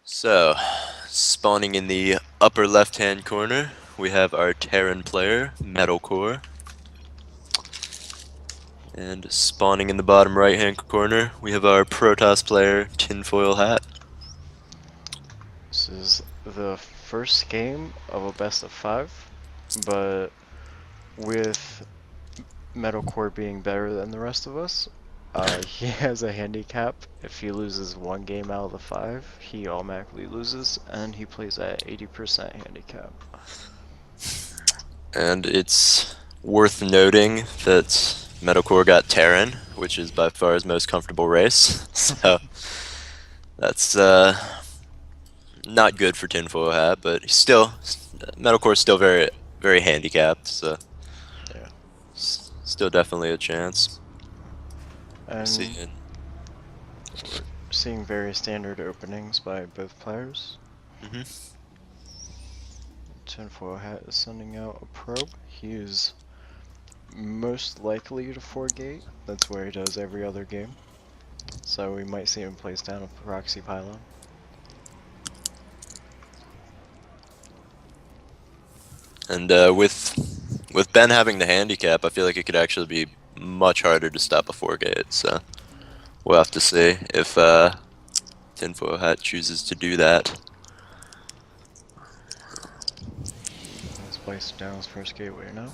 So, spawning in the upper left-hand corner, we have our Terran player, Metalcore. And spawning in the bottom right-hand corner, we have our Protoss player, Tinfoilhat. This is the first game of a best of 5, but with Metalcore being better than the rest of us, he has a handicap. If he loses one game out of the 5, he automatically loses, and he plays at 80% handicap. And it's worth noting that Metalcore got Terran, which is by far his most comfortable race. So, that's not good for Tinfoil Hat, but Metalcore's still very, very handicapped, so Yeah. still definitely a chance. And Seeing. we're seeing very standard openings by both players. Hmm. Tinfoil Hat is sending out a probe. He is most likely to 4-gate. That's where he does every other game. So we might see him place down a proxy pylon. And with Ben having the handicap, I feel like it could actually be much harder to stop a 4 gate. So we'll have to see if Tinfoil Hat chooses to do that. He's placed down his first gateway now.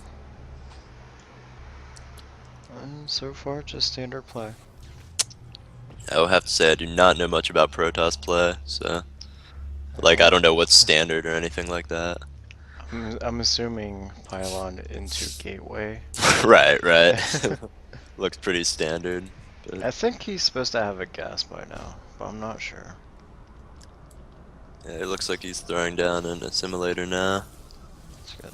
And so far, just standard play. I will have to say I do not know much about Protoss play, so like I don't know what's standard or anything like that. I'm assuming pylon into gateway. Right, right. Looks pretty standard. But I think he's supposed to have a gas by now, but I'm not sure. yeah, it looks like he's throwing down an assimilator now. That's good.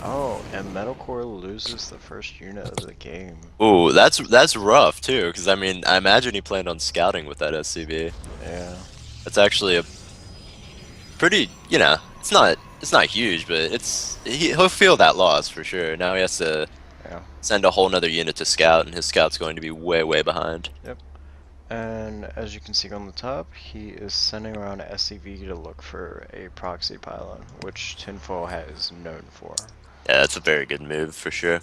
Oh, and Metalcore loses the first unit of the game. Ooh, that's rough too, because I mean, I imagine he planned on scouting with that SCV. Yeah. That's actually a pretty, it's not huge, but he'll feel that loss for sure. Now he has to Yeah. send a whole nother unit to scout, and his scout's going to be way, way behind. Yep. And as you can see on the top, he is sending around a SCV to look for a proxy pylon, which Tinfoil Hat is known for. Yeah, that's a very good move for sure.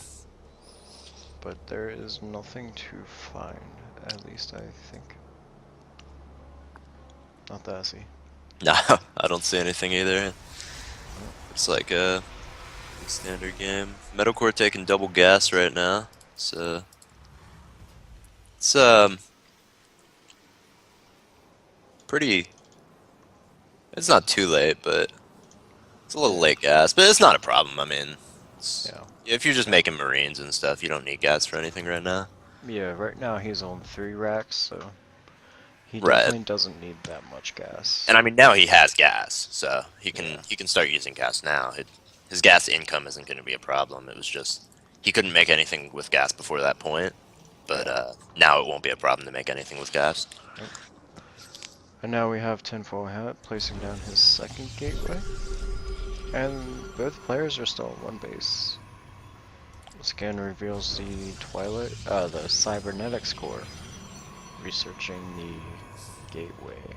But there is nothing to find, at least I think. Not that I see. No, I don't see anything either. It's like a standard game. Metalcore taking double gas right now, so it's pretty. It's not too late, but it's a little late gas, but it's not a problem. I mean, Yeah. if you're just making Marines and stuff, you don't need gas for anything right now. Yeah, right now he's on 3 racks, so he Right. definitely doesn't need that much gas. And I mean, now he has gas, so he can Yeah. he can start using gas now. His gas income isn't going to be a problem. It was just he couldn't make anything with gas before that point, but Yeah. now it won't be a problem to make anything with gas. Yep. And now we have Tinfoil Hat placing down his second gateway. And both players are still on one base. The scan reveals the cybernetics core researching the gateway.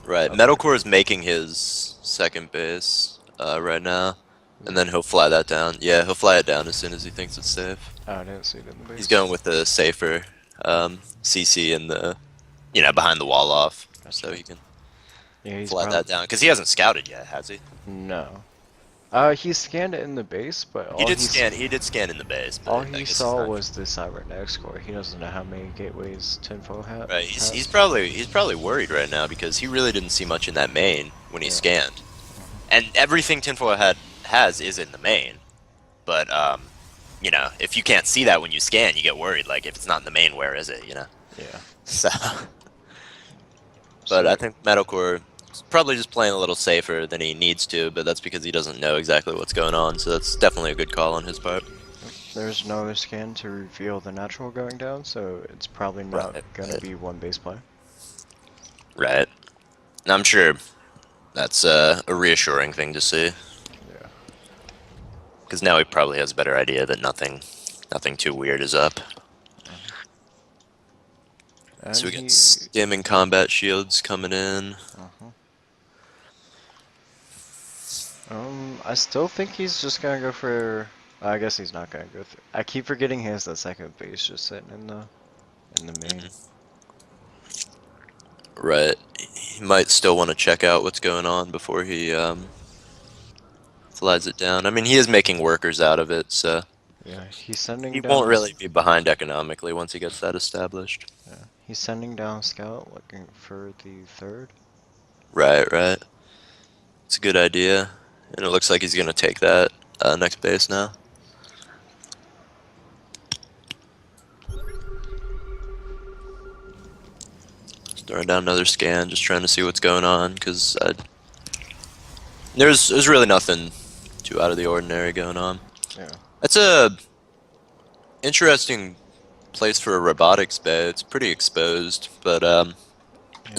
Right. Up there. Metalcore is making his second base right now, and then he'll fly that down. Yeah, he'll fly it down as soon as he thinks it's safe. Oh, I didn't see it in the He's base. going with the safer CC and the behind the wall off, so Gotcha. he can Yeah, he's fly that probably down because he hasn't scouted yet, has he? no. He scanned it in the base, but He did scan. He did scan in the base, all but I he guess he's saw not. was the cybernetics core. He doesn't know how many gateways Tinfoil Hat Right. He's has. probably worried right now because he really didn't see much in that main when he Yeah. scanned, and everything Tinfoil has is in the main. But if you can't see that when you scan, you get worried. Like if it's not in the main, where is it? Yeah. So, but I So think Metalcore is probably just playing a little safer than he needs to. But that's because he doesn't know exactly what's going on. So that's definitely a good call on his part. there's no other scan to reveal the natural going down, so it's probably not Right. gonna be one base play. Right. And I'm sure that's a reassuring thing to see. Yeah. Because now he probably has a better idea that nothing too weird is up. So And we got he. skimming combat shields coming in. Uh-huh. I still think he's just gonna go for. I guess he's not gonna go through. I keep forgetting he has that second base just sitting in the main. Mhm. Right. He might still want to check out what's going on before he slides it down. I mean, he is making workers out of it, so Yeah, he's sending he won't down. really be behind economically once he gets that established. Yeah, he's sending down scout looking for the third. Right, right. It's a good idea. And it looks like he's going to take that next base now. Just throwing down another scan, just trying to see what's going on, because there's really nothing too out of the ordinary going on. Yeah. That's a interesting place for a robotics bay. It's pretty exposed, but as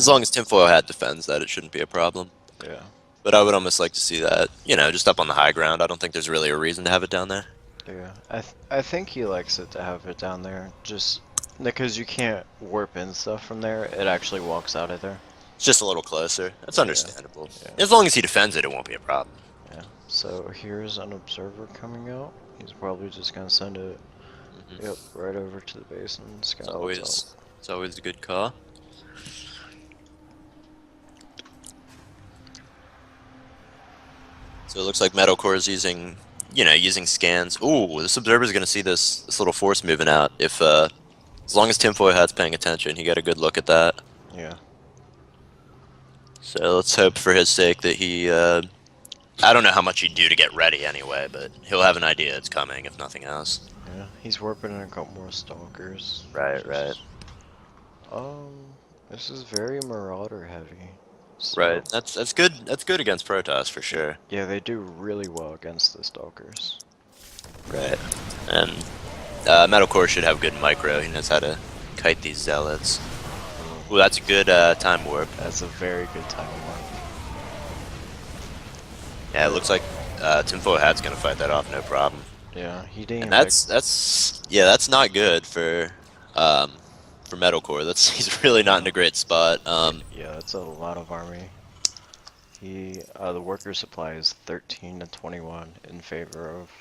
Yeah. long as Tinfoilhat defends that, it shouldn't be a problem. Yeah. But I would almost like to see that, just up on the high ground. I don't think there's really a reason to have it down there. Yeah. I think he likes it to have it down there, just because you can't warp in stuff from there. It actually walks out of there. It's just a little closer. That's Yeah. understandable. Yeah. As long as he defends it, it won't be a problem. Yeah. So here's an observer coming out. He's probably just gonna send it. Hmm. Yep, right over to the base and It's scout what's up. always it's always a good call. So it looks like Metalcore is using scans. Ooh, this observer's gonna see this little force moving out. If as long as Tinfoilhat's paying attention, he got a good look at that. Yeah. So let's hope for his sake that he. I don't know how much he'd do to get ready anyway, but he'll have an idea it's coming, if nothing else. Yeah. He's warping in a couple more stalkers. Right, right, Just this is very marauder heavy. right. So That's good. That's good against Protoss for sure. yeah, they do really well against the stalkers. Right. And Metalcore should have good micro. He knows how to kite these zealots. Ooh, that's a good time warp. That's a very good time warp. Yeah, it looks like Tinfoilhat's gonna fight that off, no problem. Yeah, he didn't And even that's not good for Metalcore. That's he's really not in a great spot. yeah, that's a lot of army. The worker supply is 13 to 21 in favor of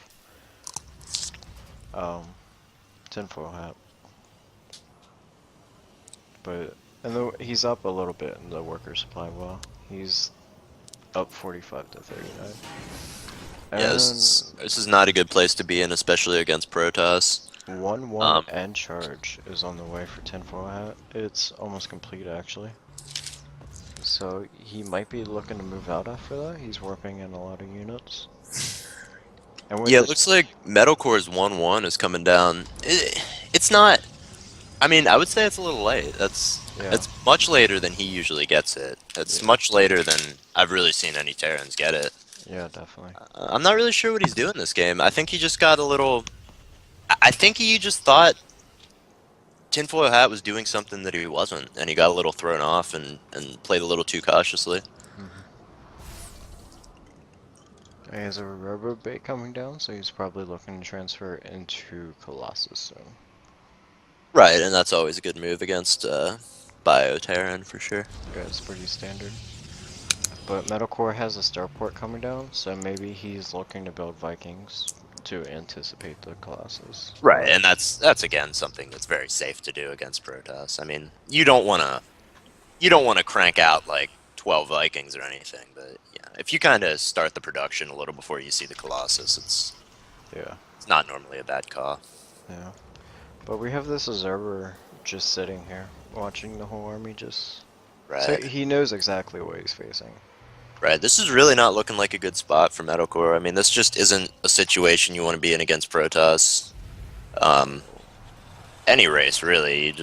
Tinfoilhat. But he's up a little bit in the worker supply. Well, he's up 45 to 39. Yeah, this is not a good place to be in, especially against Protoss. 1-1 and charge is on the way for Tinfoilhat. It's almost complete actually. So he might be looking to move out after that. He's warping in a lot of units. And with Yeah, it this, looks like Metalcore's 1-1 is coming down. It's not. I mean, I would say it's a little late. yeah, It's much later than he usually gets it. It's yeah, much later than I've really seen any Terrans get it. yeah, definitely. I'm not really sure what he's doing this game. I think he just got a little. I think he just thought Tinfoilhat was doing something that he wasn't, and he got a little thrown off and played a little too cautiously. Hmm. He has a rubber bait coming down, so he's probably looking to transfer into Colossus soon. Right, and that's always a good move against Bio Terran for sure. Yeah, it's pretty standard. But Metalcore has a starport coming down, so maybe he's looking to build Vikings to anticipate the Colossus. Right, and that's again something that's very safe to do against Protoss. I mean, you don't wanna crank out like 12 Vikings or anything, but yeah, if you kind of start the production a little before you see the Colossus, Yeah, it's not normally a bad call. yeah. But we have this observer just sitting here, watching the whole army just... So Right, he knows exactly what he's facing. right. This is really not looking like a good spot for Metalcore. I mean, this just isn't a situation you want to be in against Protoss. Um, any race really,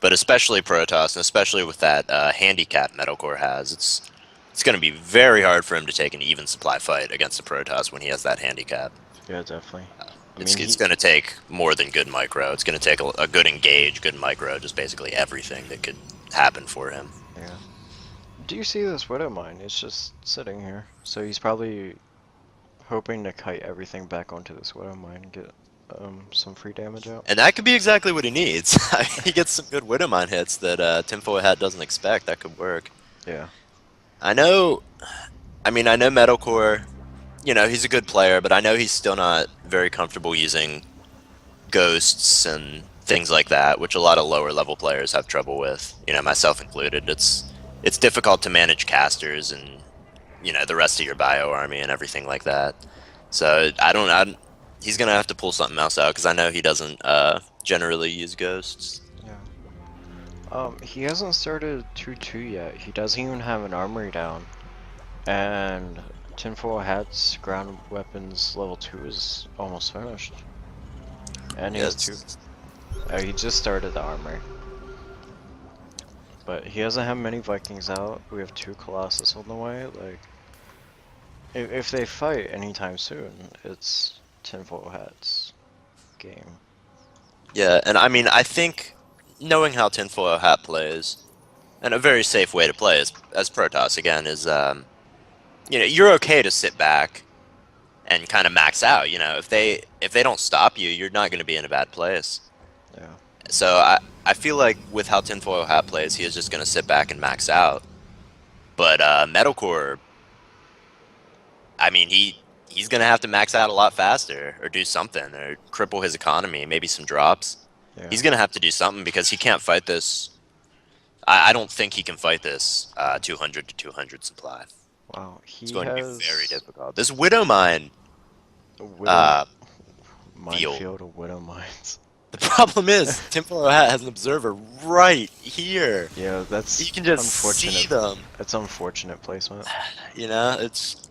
but especially Protoss, and especially with that handicap Metalcore has, it's going to be very hard for him to take an even supply fight against a Protoss when he has that handicap. Yeah, definitely. I It's mean, it's going to take more than good micro. It's going to take a good engage, good micro, just basically everything that could happen for him. yeah. Do you see this widow mine? It's just sitting here. So he's probably hoping to kite everything back onto this widow mine and get some free damage out. And that could be exactly what he needs. He gets some good Widowmine hits that Tinfoilhat doesn't expect. That could work. Yeah. I know. I mean, I know Metalcore. You know, he's a good player, but I know he's still not very comfortable using ghosts and things like that, which a lot of lower level players have trouble with. You know, myself included. It's difficult to manage casters and the rest of your bio army and everything like that. So I don't. He's gonna have to pull something else out because I know he doesn't generally use ghosts. Yeah. He hasn't started 2-2 yet. He doesn't even have an armory down. And Tinfoil Hat's ground weapons level 2 is almost finished. And he has 2. Yes. Oh, he just started the armory. But he doesn't have many Vikings out. We have 2 Colossus on the way. Like, if they fight anytime soon, it's Tinfoil Hat's game. Yeah, and I mean, I think knowing how Tinfoil Hat plays, and a very safe way to play as Protoss again is, you're okay to sit back and kind of max out. You know, if they don't stop you, you're not going to be in a bad place. Yeah. So I feel like with how Tinfoil Hat plays, he is just going to sit back and max out. But Metalcore, I mean, he's going to have to max out a lot faster or do something or cripple his economy, maybe some drops. Yeah. He's going to have to do something because he can't fight this. I don't think he can fight this 200 to 200 supply. Wow. It's He going to be has very difficult. This Widow Mine, Widow uh, field. minefield of Widow Mines. The problem is, Tinfoil Hat has an observer right here. Yeah, that's You can just unfortunate. see them. That's unfortunate placement. You know, it's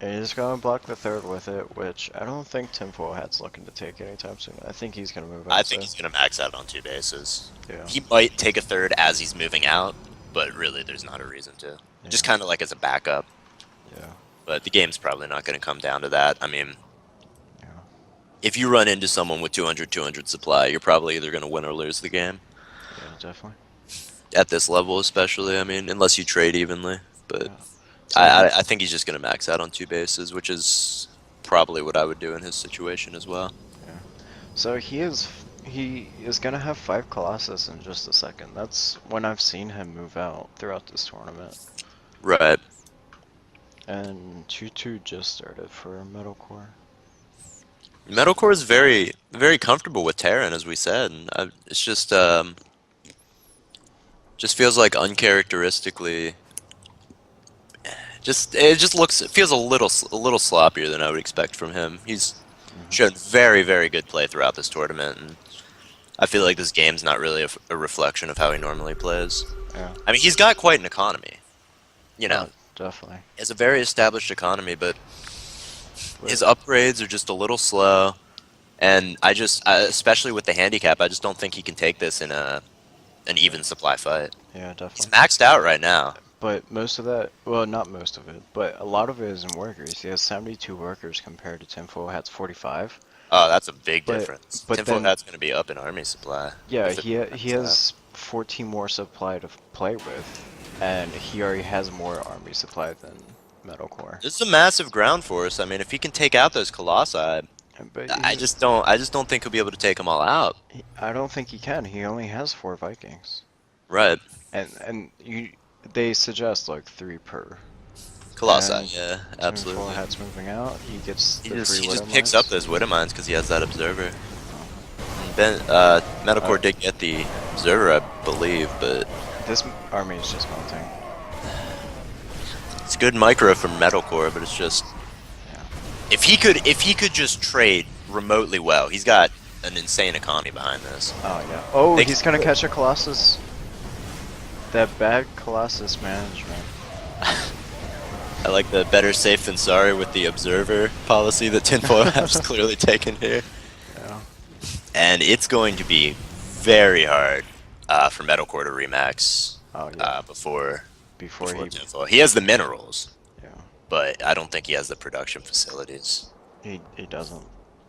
And he's gonna block the third with it, which I don't think Tinfoil Hat's looking to take anytime soon. I think he's gonna move out. I think he's going to max out on 2 bases. Yeah. He might take a third as he's moving out, but really there's not a reason to. Yeah. Just kind of like as a backup. Yeah. But the game's probably not going to come down to that. I mean, Yeah. if you run into someone with 200 supply, you're probably either going to win or lose the game. Yeah, definitely. At this level especially, I mean, unless you trade evenly. But Yeah. So I think he's just going to max out on 2 bases, which is probably what I would do in his situation as well. So he is gonna have 5 Colossus in just a second. That's when I've seen him move out throughout this tournament. Right. And 2-2 just started for Metalcore. Metalcore is very, very comfortable with Terran, as we said. And it's just feels like uncharacteristically. It feels a little sloppier than I would expect from him. He's shown very, very good play throughout this tournament, and I feel like this game's not really a reflection of how he normally plays. Yeah. I mean, he's got quite an economy. You know, Definitely. he has a very established economy, but his upgrades are just a little slow, and especially with the handicap, I just don't think he can take this in an even supply fight. Yeah, He's definitely. maxed out right now. But most of that, well, not most of it, but a lot of it is in workers. He has 72 workers compared to Tinfoil Hat's 45. Oh, that's a big But- difference. but Tinfoil then- Hat's going to be up in army supply. Yeah, if it he maxes out. has 14 more supply to play with, and he already has more army supply than Metalcore. This is a massive ground force. I mean, if he can take out those colossi, But I just don't think he'll be able to take them all out. I don't think he can. He only has 4 Vikings, Right. and they suggest like 3 per. Colossi, And yeah, Tinfoil absolutely. Hat's moving out. He gets He the just, free he just Widow picks Mines. up those Widowmines because he has that observer. Metalcore did get the observer, I believe, but This army is just melting. it's good micro from Metalcore. But it's just Yeah. if he could just trade remotely well, he's got an insane economy behind this. Oh yeah. Oh, They he's can- gonna catch a Colossus. That bad Colossus management. I like the better safe than sorry with the observer policy that Tinfoil has clearly taken here. Yeah. And it's going to be very hard for Metalcore to remax Oh yeah. before Before he. Tinfoil. He has the minerals, Yeah. but I don't think he has the production facilities. He doesn't.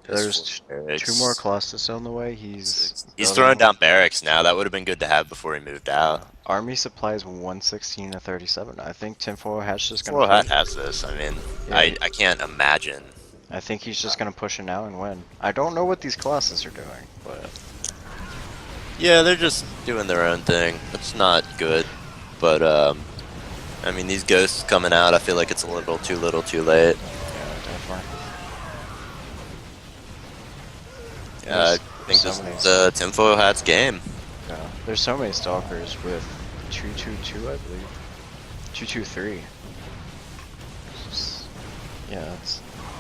His There's full barracks- 2 more Colossus on the way. He's He's building- throwing down barracks now. That would have been good to have before he moved out. Army supplies 116 to 37. I think Tinfoil Hat's just gonna. Tinfoil Hat fight. has this. I mean, Yeah. I can't imagine I think he's just gonna push it now and win. I don't know what these classes are doing, but Yeah, they're just doing their own thing. It's not good, but I mean, these ghosts coming out, I feel like it's a little too late. yeah, definitely. I There's think so this many. is Tinfoil Hat's game. Yeah, there's so many stalkers with 222, I believe. 223. It's just, yeah,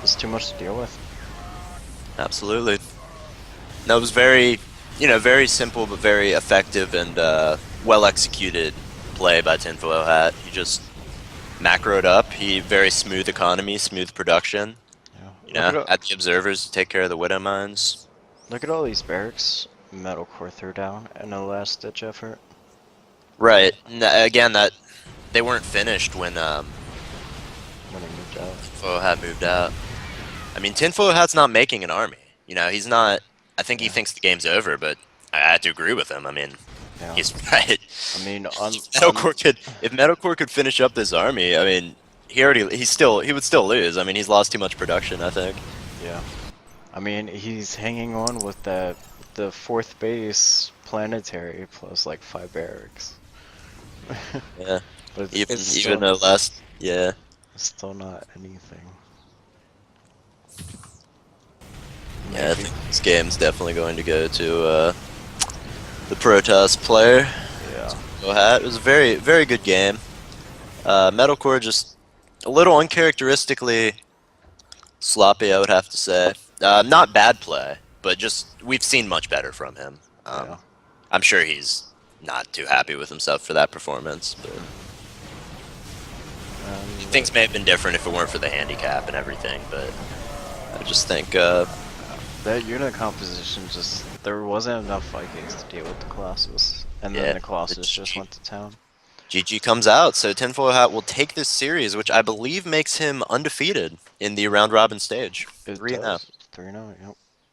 it's too much to deal with. Absolutely. That was very, very simple but very effective and well executed play by Tinfoil Hat. He just macroed up. He very smooth economy, smooth production. Yeah, look at Had the observers to take care of the widow mines. all these barracks Metalcore threw down in a last ditch effort Right. Again, that they weren't finished when when he moved out. Tinfoil Hat moved out. I mean, Tinfoil Hat's not making an army. He's not. I think he Yeah, thinks the game's over, but I have to agree with him. I mean, yeah. he's right. I mean, If Metalcore could finish up this army, I mean, he would still lose. I mean, he's lost too much production, I think. yeah. I mean, he's hanging on with the fourth base planetary plus like 5 barracks. Yeah. But Even it's even a last yeah. still not anything. Yeah, I Maybe. think this game's definitely going to go to the Protoss player. Yeah. Tinfoil Hat. It was a very, very good game. Metalcore just a little uncharacteristically sloppy, I would have to say. Not bad play, but just we've seen much better from him. Yeah. I'm sure he's not too happy with himself for that performance, but And things may have been different if it weren't for the handicap and everything. But I just think, that unit composition just there wasn't enough Vikings to deal with the Colossus, and then yeah, the the Colossus just went to town. GG comes out, so Tinfoil Hat will take this series, which I believe makes him undefeated in the round robin stage. It 3-0. does 3-0. Yep.